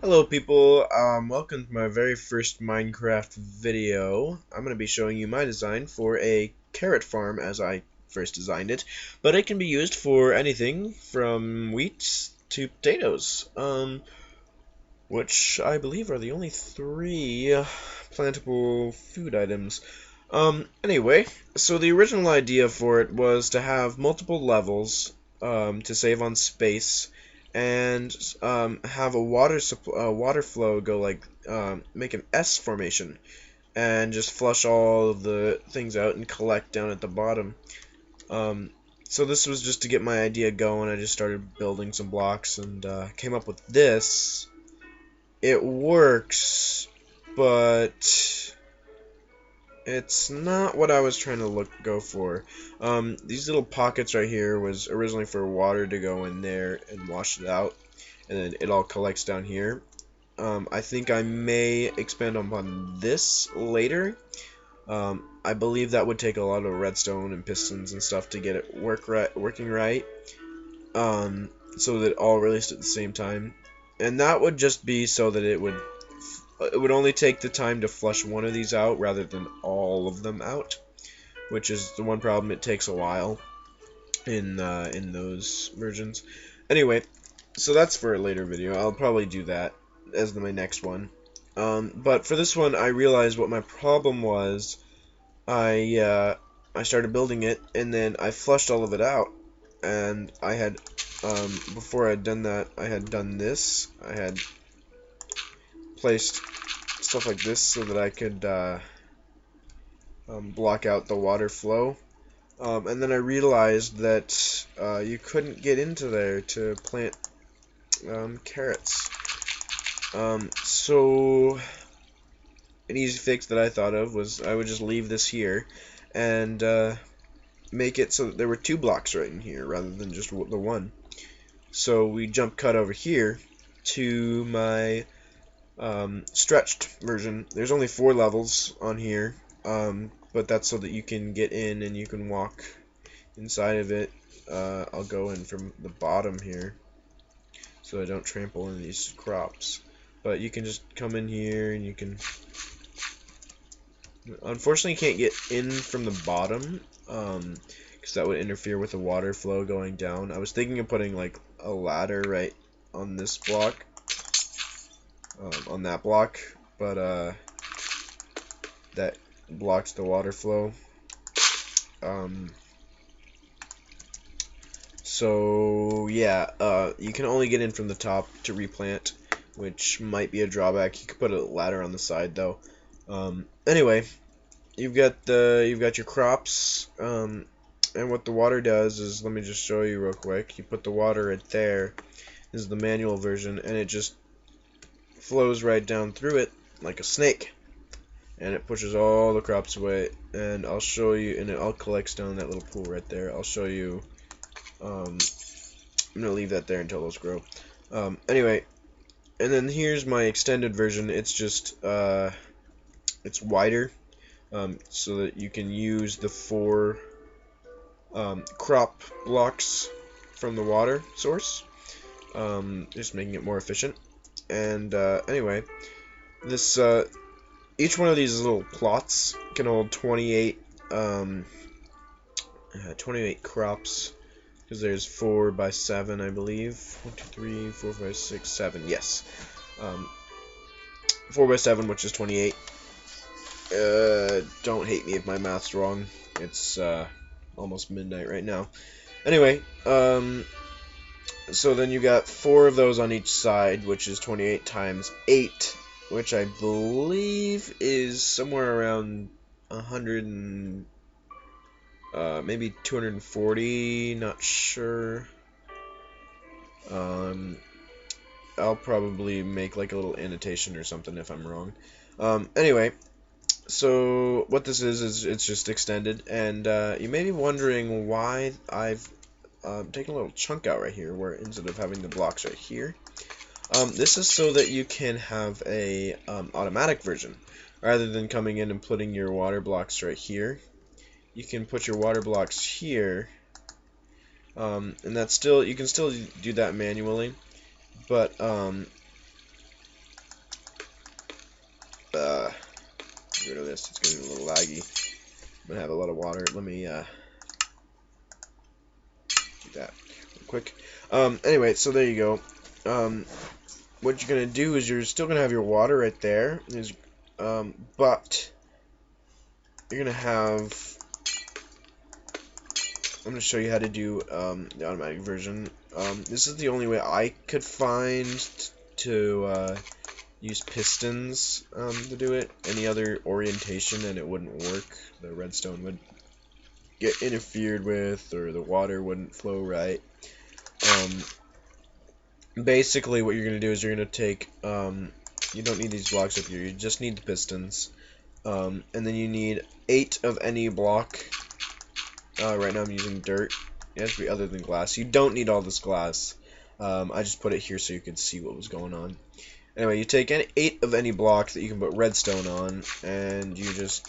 Hello people, welcome to my very first Minecraft video. I'm going to be showing you my design for a carrot farm as I first designed it, but it can be used for anything from wheat to potatoes, which I believe are the only three plantable food items. Anyway, so the original idea for it was to have multiple levels to save on space and have a water flow go like make an S formation and just flush all of the things out and collect down at the bottom. Um, so this was just to get my idea going. I just started building some blocks and came up with this. It works, but it's not what I was trying to go for. These little pockets right here was originally for water to go in there and wash it out, and then it all collects down here. I think I may expand upon this later. I believe that would take a lot of redstone and pistons and stuff to get it working right, so that it all released at the same time. And that would just be so that it would only take the time to flush one of these out rather than all of them out, which is the one problem. It takes a while in those versions. Anyway, so that's for a later video. I'll probably do that as my next one. But for this one, I realized what my problem was. I started building it, and then I flushed all of it out, and I had before I had done that, I had done this. I had placed stuff like this so that I could block out the water flow. And then I realized that you couldn't get into there to plant carrots. So an easy fix that I thought of was I would just leave this here and make it so that there were two blocks right in here rather than just the one. So we jump cut over here to my stretched version. There's only 4 levels on here, but that's so that you can get in and you can walk inside of it. I'll go in from the bottom here so I don't trample in these crops. But you can just come in here and you can... Unfortunately, you can't get in from the bottom because that would interfere with the water flow going down. I was thinking of putting like a ladder right on this block, on that block, but that blocks the water flow. So yeah, you can only get in from the top to replant, which might be a drawback. You could put a ladder on the side though. Anyway, you've got your crops, and what the water does is, let me just show you real quick. You put the water right there. This is the manual version, and it just flows right down through it like a snake, and it pushes all the crops away. And I'll show you, and it all collects down that little pool right there. I'll show you. I'm gonna leave that there until those grow. Anyway, and then here's my extended version. It's just it's wider, so that you can use the 4 crop blocks from the water source, just making it more efficient. And anyway, this each one of these little plots can hold 28 crops, because there's 4 by 7, I believe. 1, 2, 3, 4, 5, 6, 7. Yes, 4 by 7, which is 28. Don't hate me if my math's wrong. It's almost midnight right now. Anyway, so then you got 4 of those on each side, which is 28 times 8, which I believe is somewhere around 100 and maybe 240, not sure. I'll probably make like a little annotation or something if I'm wrong. Anyway, so what this is it's just extended, and you may be wondering why I've taken a little chunk out right here, where instead of having the blocks right here. This is so that you can have a automatic version, rather than coming in and putting your water blocks right here. You can put your water blocks here, and that's still, you can still do that manually, but this. It's getting a little laggy. I'm gonna have a lot of water. Let me do that real quick. Anyway, so there you go. What you're gonna do is you're still gonna have your water right there. But you're gonna have. I'm gonna show you how to do the automatic version. This is the only way I could find to use pistons to do it. Any other orientation and it wouldn't work. The redstone would get interfered with, or the water wouldn't flow right. Basically what you're going to do is you're going to take, you don't need these blocks up here, you just need the pistons. And then you need 8 of any block. Right now I'm using dirt. It has to be other than glass. You don't need all this glass. I just put it here so you could see what was going on. Anyway, you take 8 of any block that you can put redstone on, and you just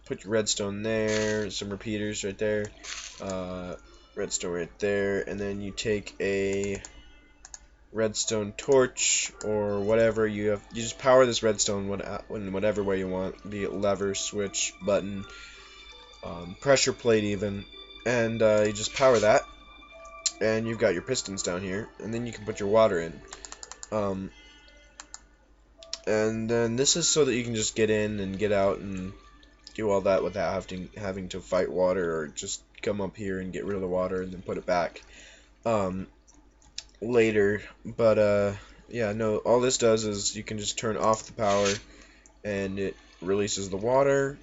put your redstone there, some repeaters right there, redstone right there, and then you take a redstone torch or whatever you have. You just power this redstone in whatever way you want, be it lever, switch, button, pressure plate even, and you just power that, and you've got your pistons down here, and then you can put your water in. And then this is so that you can just get in and get out and do all that without having to fight water, or just come up here and get rid of the water and then put it back later. But yeah, no, all this does is you can just turn off the power and it releases the water,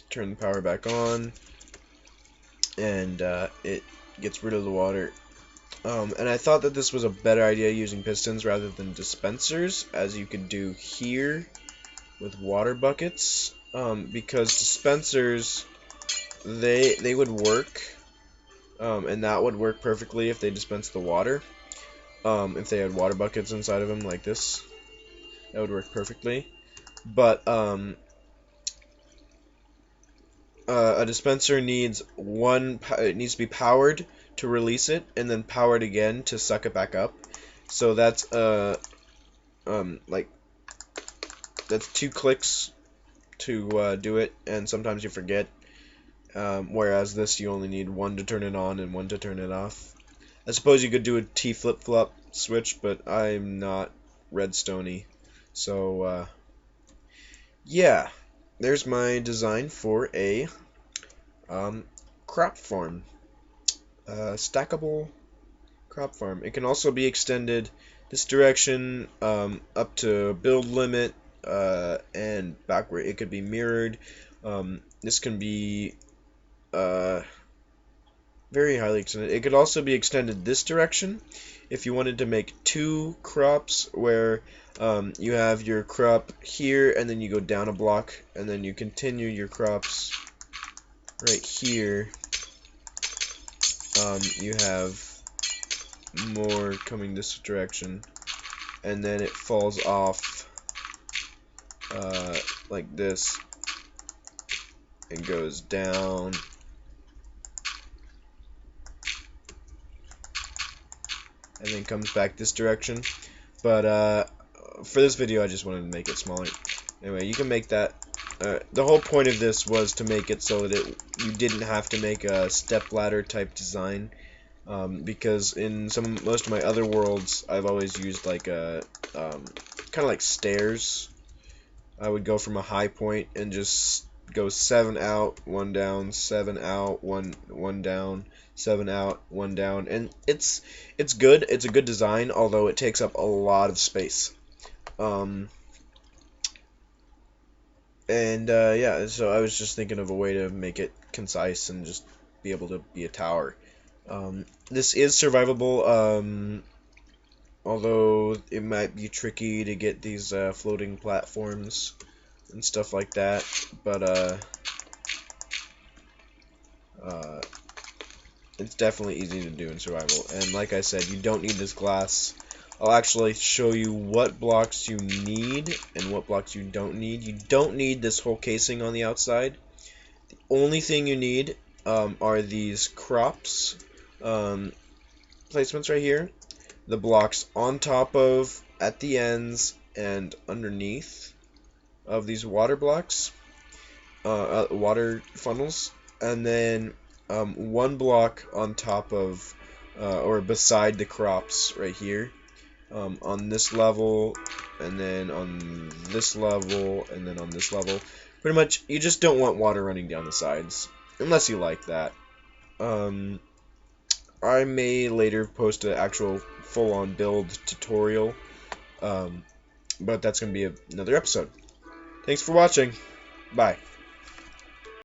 turn the power back on, and it gets rid of the water. And I thought that this was a better idea using pistons rather than dispensers, as you could do here with water buckets, because dispensers, they would work, and that would work perfectly if they dispensed the water. If they had water buckets inside of them like this, that would work perfectly. But a dispenser needs it needs to be powered to release it, and then powered again to suck it back up. So that's like that's 2 clicks to do it, and sometimes you forget. Whereas this, you only need 1 to turn it on and 1 to turn it off. I suppose you could do a T flip-flop switch, but I'm not redstoney. So yeah, there's my design for a crop farm. Stackable crop farm. It can also be extended this direction up to build limit, and backward it could be mirrored. This can be very highly extended. It could also be extended this direction if you wanted to make 2 crops, where you have your crop here and then you go down a block, and then you continue your crops right here. You have more coming this direction, and then it falls off like this and goes down, and then comes back this direction. But for this video I just wanted to make it smaller. Anyway, you can make that. The whole point of this was to make it so that you didn't have to make a step ladder type design, because in most of my other worlds I've always used like a kind of like stairs. I would go from a high point and just go 7 out, 1 down, 7 out, 1 down, 7 out, 1 down, and it's good. It's a good design, although it takes up a lot of space. And yeah, so I was just thinking of a way to make it concise and just be able to be a tower. This is survivable, although it might be tricky to get these floating platforms and stuff like that, but it's definitely easy to do in survival. And like I said, you don't need this glass. I'll actually show you what blocks you need and what blocks you don't need. You don't need this whole casing on the outside. The only thing you need are these crops placements right here. The blocks on top of, at the ends, and underneath of these water blocks. water funnels, and then one block on top of or beside the crops right here, on this level, and then on this level, and then on this level. Pretty much, you just don't want water running down the sides, unless you like that. Um, I may later post an actual full-on build tutorial, but that's going to be another episode. Thanks for watching. Bye.